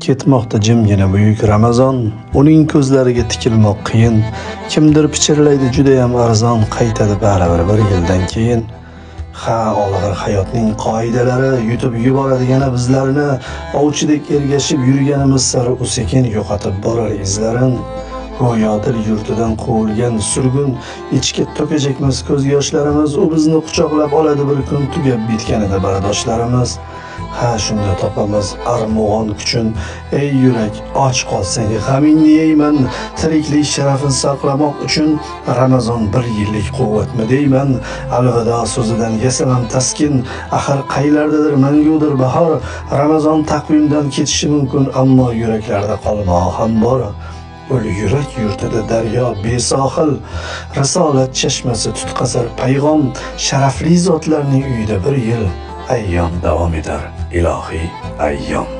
Ketmoqda jimgina buyuk Ramazon, uning ko'zlariga tikilmoq qiyin. Kimdir pichirlaydi juda ham arzon, qaytadi baribir bir yildan keyin. Ha, olg'ir hayotning qoidalari yutib yuboradi yana bizlarni, ovchidek ergashib yurganimiz sari u sekin yo'qotib borar izlarin. Go'yo dil yurtidan quvilgan surgun, ichga to'kajakmiz ko'z yoshlarimiz, u bizni quchoqlab oladi bir kun, tugab bitganida bardoshlarimiz. Ha, shunda topamiz armug'on kuchun, ey yurak, och qolsang g'amingni yeyman, tiriklik sharafini saqlamoq uchun Ramazon bir yillik quvvatmi deyman. Alvido so'zidan yasaman taskin, axir qaylardadir mangudir bahor. Ramazon taqvimdan ketishi mumkin, ammo yuraklarda qolmog'i ham bor. Ul yurak yurtida daryo besohil, risolat chashmasi tutqazar payg'om, sharafli zotlarning uyida bir yil ayyom davom etar, ilohiy ayyom.